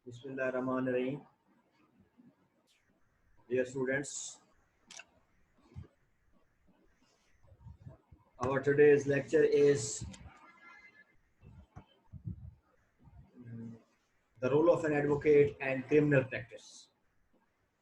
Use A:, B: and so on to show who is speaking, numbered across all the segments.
A: Bismillah Rahman Rahim. Dear students, our today's lecture is the role of an advocate and criminal practice.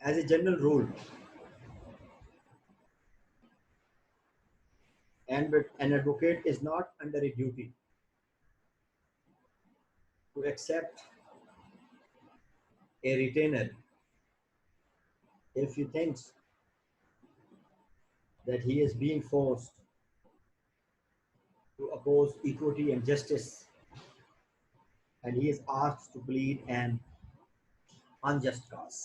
A: As a general rule, an advocate is not under a duty to accept a retainer if he thinks that he is being forced to oppose equity and justice and he is asked to plead an unjust cause.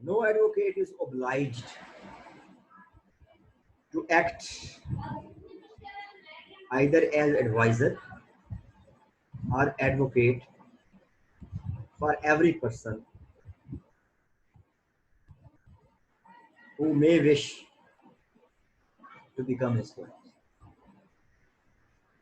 A: No advocate is obliged to act either as advisor or advocate for every person who may wish to become his client.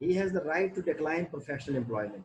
A: He has the right to decline professional employment.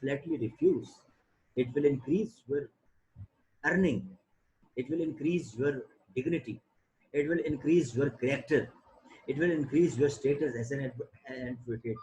A: flatly refuse. It will increase your earning, it will increase your dignity, it will increase your character, it will increase your status as an advocate.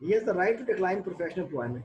A: He has the right to decline professional employment.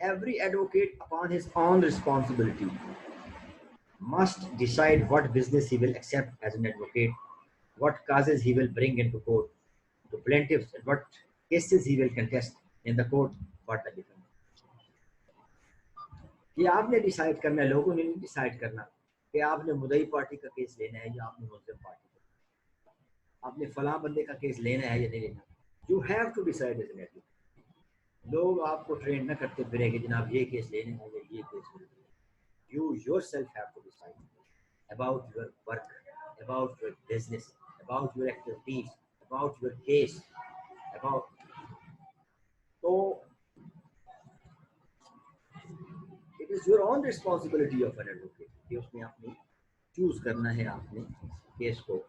A: Every advocate upon his own responsibility must decide what business he will accept as an advocate what causes he will bring into court, the plaintiffs, and what cases he will contest in the court for the defendant. یہ آپ نے decide کرنا ہے, لوگوں نے نہیں decide کرنا کہ آپ نے مدعی پارٹی کا کیس لینا ہے یا آپ نے ملزم پارٹی کا, آپ نے فلاں بندے کا کیس لینا ہے یا نہیں لینا. You have to decide as an advocate. لوگ آپ کو ٹرین نہ کرتے پھرے کہ جناب یہ کیس لینا ہے یا یہ کیس لینا ہے. You yourself have to decide about your work, about your business, about your activities, about your case, about. So it is your own responsibility of an advocate کہ اس نے اپنی چوز کرنا ہے آپ نے کیس کو.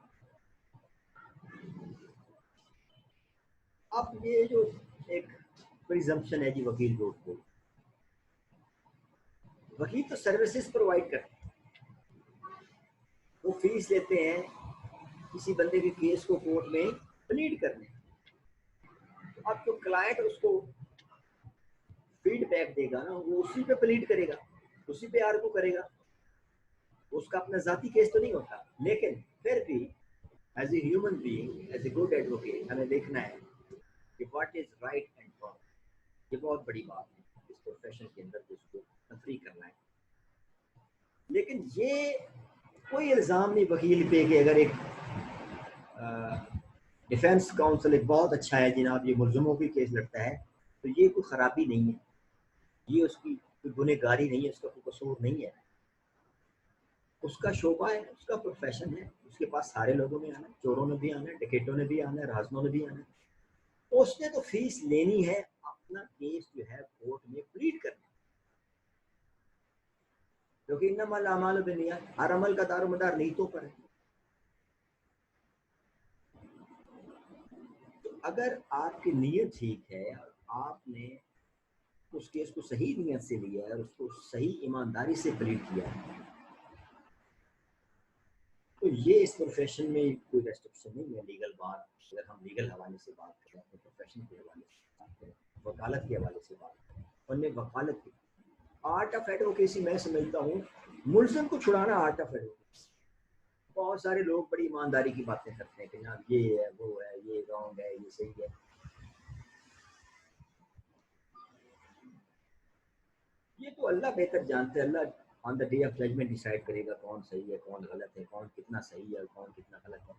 A: اب یہ جو ایک پریزمپشن ہے جی وکیل جھوٹ بول, وکیل تو سروسز پرووائڈ کرتے ہیں, وہ فیس لیتے ہیں کسی بندے کے کیس کو کورٹ میں پلیڈ کرنے. اب جو کلائنٹ اس کو فیڈ بیک دے گا نا, وہ اسی پہ پلیڈ کرے گا, اسی پہ آرگو کرے گا, اس کا اپنا ذاتی کیس تو نہیں ہوتا. لیکن پھر بھی as a human being, as a good advocate, ہمیں دیکھنا ہے کہ what is right and wrong. یہ بہت بڑی بات ہے اس پروفیشن کے اندر, اس کو تفریح کرنا ہے. لیکن یہ کوئی الزام نہیں وکیل پہ کہ اگر ایک ڈیفینس کاؤنسل ایک بہت اچھا ہے جناب, یہ ملزموں کی کیس لڑتا ہے, تو یہ کوئی خرابی نہیں ہے, یہ اس کی کوئی گنہگاری نہیں ہے, اس کا کوئی قصور نہیں ہے. اس کا شعبہ ہے, اس کا پروفیشن ہے, اس کے پاس سارے لوگوں نے آنا ہے, چوروں نے بھی آنا ہے, ڈکیٹوں نے بھی آنا ہے, رازنوں نے بھی آنا ہے. اس نے تو فیس لینی ہے, اپنا کیس جو ہے کورٹ میں پلیڈ کرنا ہے, کیونکہ انما الاعمال بالنیات, ہر عمل کا دار و مدار نیتوں پر ہے. تو اگر آپ کی نیت ٹھیک ہے اور آپ نے اس کیس کو صحیح نیت سے لیا ہے اور اس کو صحیح ایمانداری سے پلیڈ کیا ہے, تو یہ اس پروفیشن میں کوئی ریسٹرکشن نہیں ہے. لیگل بات, اگر ہم لیگل حوالے سے بات کریں, اپنے پروفیشن کے حوالے سے بات کریں, وکالت کے حوالے سے بات کریں, ان میں وکالت کی آرٹ آف ایڈوکیسی میں سمجھتا ہوں ملزم کو چھڑانا آرٹ آف ایڈوکیسی. بہت سارے لوگ بڑی ایمانداری کی باتیں کرتے ہیں کہ جناب یہ ہے, وہ ہے, یہ رانگ ہے, یہ صحیح ہے. یہ تو اللہ بہتر جانتے ہیں, Allah on the day of judgement decide کرے گا کون صحیح ہے, کون غلط ہے, کون کتنا صحیح ہے اور کون کتنا غلط ہے.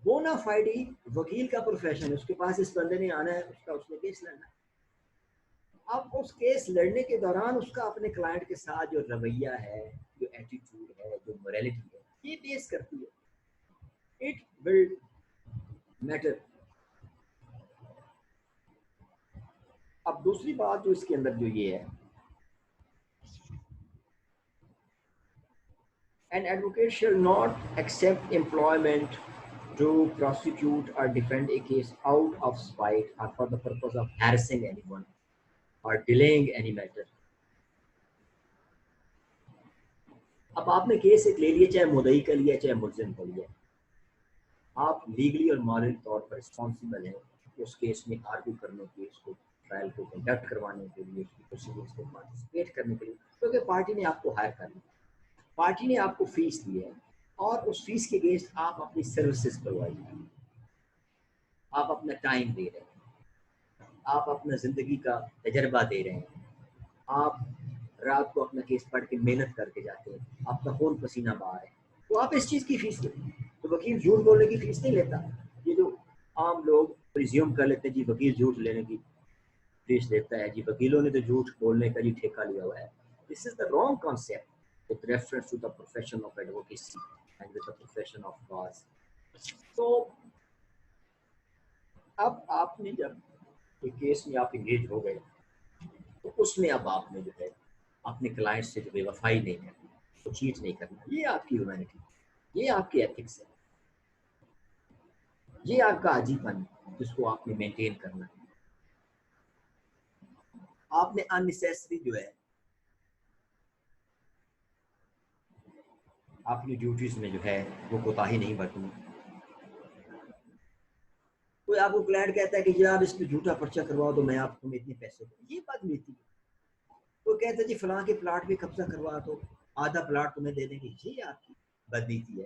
A: بونا فائڈی وکیل کا پروفیشن, اس کے پاس اس بندے نے آنا ہے, اس نے کیس لڑنا ہے. اب اس کیس لڑنے کے دوران اس کا اپنے کلائنٹ کے ساتھ جو رویہ ہے, جو ایٹیٹیوڈ ہے, جو موریلٹی ہے, یہ بیس کرتی ہے. It will matter. اب دوسری بات جو اس کے اندر جو یہ ہے, an advocate shall not accept employment to prosecute or defend a case out of spite or for the purpose of harassing anyone or delaying any matter. اب آپ نے کیس ایک لے لیا, چاہے مدعی کا لیا چاہے ملزم کا لیا, آپ لیگلی اور مورل طور پر رسپانسیبل ہیں اس کیس میں آرگو کرنے کے, اس کو ٹرائل کو کنڈکٹ کروانے کے لیے, اس کی پروسیڈنگس کو پارٹیسپیٹ کرنے کے لیے, کیونکہ پارٹی نے آپ کو ہائر کرنا, پارٹی نے آپ کو فیس دی ہے, اور اس فیس کے اگینسٹ آپ اپنی سروسز پرووائڈ کریں, آپ اپنا ٹائم دے رہے ہیں, آپ اپنا زندگی کا تجربہ دے رہے ہیں, آپ رات کو اپنا کیس پڑھ کے محنت کر کے جاتے ہیں, آپ کا خون پسینہ بہا ہے, تو آپ اس چیز کی فیس لیں. تو وکیل جھوٹ بولنے کی فیس نہیں لیتا. یہ جو عام لوگ پریزیوم کر لیتے ہیں جی وکیل جھوٹ لینے کی فیس لیتا ہے, جی وکیلوں نے تو جھوٹ بولنے کا جی ٹھیکہ لیا ہوا ہے. This is the wrong concept with reference to the profession of advocacy and with the profession of laws. تو اب آپ نے جب ایک کیس میں آپ انگیج ہو گئے, تو اس میں اب آپ نے جو ہے اپنے کلائنٹ سے جو بے وفائی نہیں کرنی, تو چیٹ نہیں کرنا, یہ آپ کی ہیومینٹی, یہ آپ کی ایتھکس ہے, یہ آپ کا عجیب پن جس کو آپ نے مینٹین کرنا ہے. آپ نے اننیسیسری جو ہے اپنی ڈیوٹیز میں جو ہے وہ کوتاہی نہیں برتنی. کوئی آپ کو کلائنٹ کہتا ہے کہ جناب اس پہ جھوٹا پرچہ کرواؤ تو میں آپ کو اتنے پیسے دوں, یہ بات نیتی ہے. وہ کہتا ہے جی فلاں کے پلاٹ پہ قبضہ کروا تو آدھا پلاٹ تمہیں دے دیں گے, یہ آپ کی بدنیتی ہے.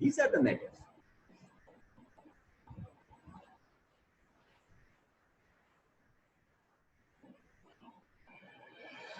A: These are the matters.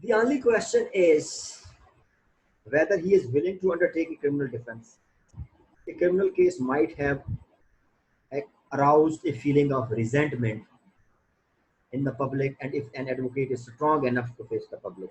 A: The only question is whether he is willing to undertake a criminal defense. A criminal case might have aroused a feeling of resentment in the public, and if an advocate is strong enough to face the public.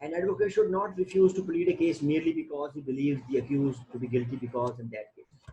A: an advocate should not refuse to plead a case merely because he believes the accused to be guilty because in that case.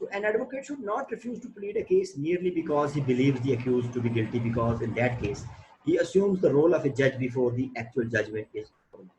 A: So an advocate should not refuse to plead a case merely because he believes the accused to be guilty, because in that case he assumes the role of a judge before the actual judgment is pronounced.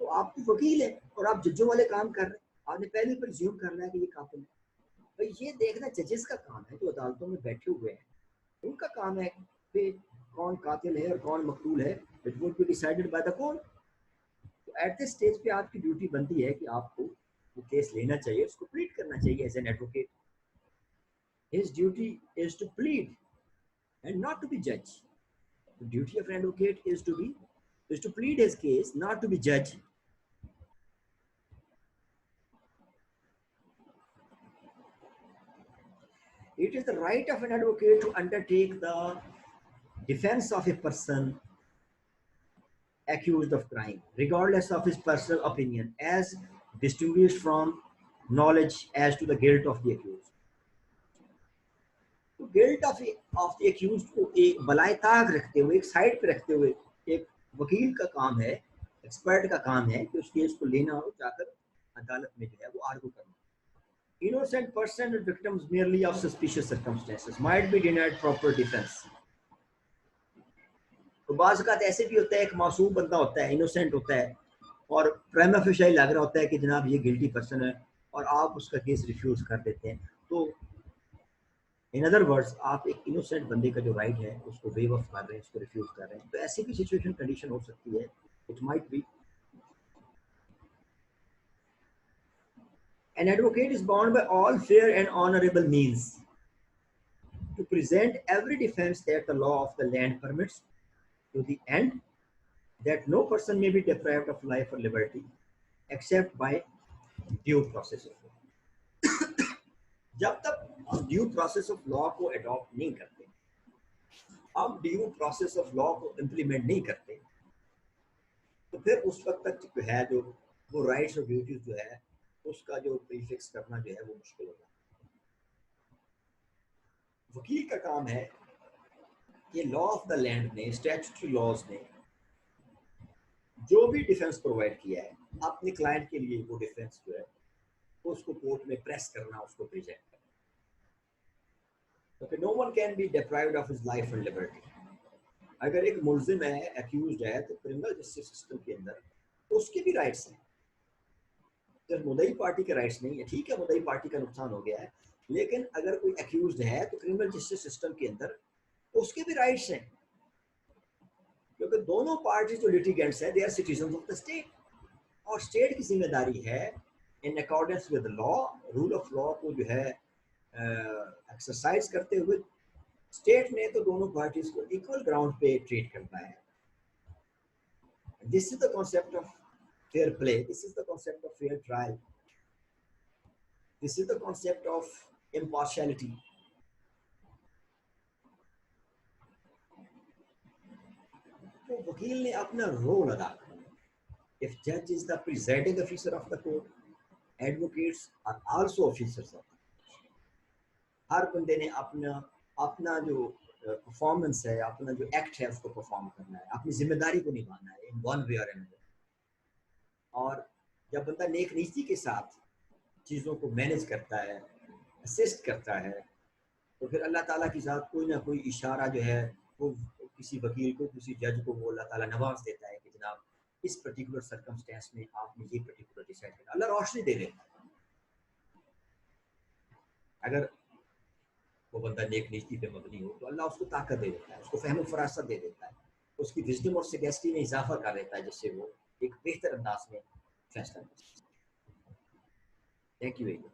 A: تو آپ تو وکیل ہیں اور آپ ججوں والے کام کر رہے ہیں، آپ نے پہلے پر زیوم کرنا ہے کہ یہ قاتل ہے. بھائی یہ دیکھنا ججز کا کام ہے جو عدالتوں میں بیٹھے ہوئے ہیں، ان کا کام ہے کہ کون قاتل ہے اور کون مقتول ہے. It would be decided by the court. تو ایٹ دس اسٹیج پہ آپ کی ڈیوٹی بنتی ہے کہ آپ کو وہ کیس لینا چاہیے، اس کو پلیڈ کرنا چاہیے as an advocate. His duty is to plead and not to be جج. The duty of an advocate is to plead his case, not to be judged. It is the right of an advocate to undertake the defense of a person accused of crime, regardless of his personal opinion, as distinguished from knowledge as to the guilt of the accused. تو guilt of the accused کو ایک بلائے طاق رکھتے ہوئے، ایک side پہ رکھتے ہوئے، ایک وکیل کا کام ہے، ایکسپرٹ کا کام ہے کہ اس کیس کو لینا اور جا کر عدالت میں جو ہے وہ آرگو کرنا. Innocent person and victims merely of suspicious circumstances might be denied proper defense. تو بعض اوقات ایسے بھی ہوتا ہے ایک معصوم بندہ ہوتا ہے، انوسینٹ ہوتا ہے، اور پرائما فیشائی لگ رہا ہوتا ہے کہ جناب یہ گلٹی پرسن ہے، اور آپ اس کا کیس ریفیوز کر دیتے ہیں. تو ان ادر ورڈز آپ ایک انوسینٹ بندے کا جو رائٹ ہے اس کو ویو آف کر رہے ہیں، اس کو ریفیوز کر رہے ہیں. تو ایسی بھی سچویشن کنڈیشن ہو سکتی ہے. It might be an advocate is bound by all fair and honorable means to present every defense that the law of the land permits, to the end that no person may be deprived of life or liberty except by due process of law. جب تک ہم due process of law کو adapt نہیں کرتے، ہم due process of law کو implement نہیں کرتے، تو پھر اس وقت تک جو ہے جو وہ رائٹس اور ڈیوٹیز جو ہے اس کا جو پریفکس کرنا جو ہے وہ مشکل ہوتا ہے. وکیل کا کام ہے کہ لا آف دا لینڈ نے، اسٹیچوٹری لاز نے جو بھی ڈیفینس پرووائڈ کیا ہے اپنے کلائنٹ کے لیے، وہ ڈیفینس جو ہے اس کو کورٹ میں پریس کرنا، اس کو پریزنٹ کرنا. Okay, no one can be deprived of his life and liberty. اگر ایک ملزم ہے، ایکیوزڈ ہے، تو کرمنل جسٹس سسٹم کے اندر اس کے بھی رائٹس ہیں. صرف مدعی پارٹی کے رائٹس نہیں ہے. ٹھیک ہے مدعی پارٹی کا نقصان ہو گیا ہے، لیکن اگر کوئی ایکیوزڈ ہے تو کرمنل جسٹس سسٹم کے اندر اس کے بھی رائٹس ہیں، کیونکہ دونوں پارٹیز جو لیٹیگینٹس ہیں they are citizens of the state, اور اسٹیٹ کی ذمہ داری ہے in accordance with law, rule of law کو جو ہے ایکسرسائز کرتے ہوئے اسٹیٹ نے تو دونوں پارٹیز کو ایکول گراؤنڈ پہ ٹریٹ کرنا ہے. This is the concept of fair play, this is the concept of fair trial, this is the concept of impartiality. تو وکیل نے اپنا رول ادا کرنا. If judge is the presiding officer of the court, advocates are also officers of the court. ہر بندے نے اپنا جو پرفارمنس ہے، اپنا جو ایکٹ ہے اس کو پرفارم کرنا ہے، اپنی ذمہ داری کو نبھانا ہے ان ون وے اور another. اور جب بندہ نیک نیتی کے ساتھ چیزوں کو مینج کرتا ہے، اسسٹ کرتا ہے، تو پھر اللہ تعالیٰ کی ذات کوئی نہ کوئی اشارہ جو ہے وہ کسی وکیل کو، کسی جج کو وہ اللہ تعالیٰ نواز دیتا ہے کہ جناب اس پرٹیکولر سرکمسٹینس میں آپ نے یہ پرٹیکولر ڈیسائیڈ کرنا. اللہ روشنی دے دیتا ہے اگر وہ بندہ نیک نیتی پہ مبنی ہو تو. اللہ اس کو طاقت دے دیتا ہے، اس کو فہم و فراست دے دیتا ہے، اس کی وزڈم اور سگیسٹی میں اضافہ کر دیتا ہے جس سے وہ ایک بہتر انداز میں فیصلہ کر سکتا ہے. Thank you.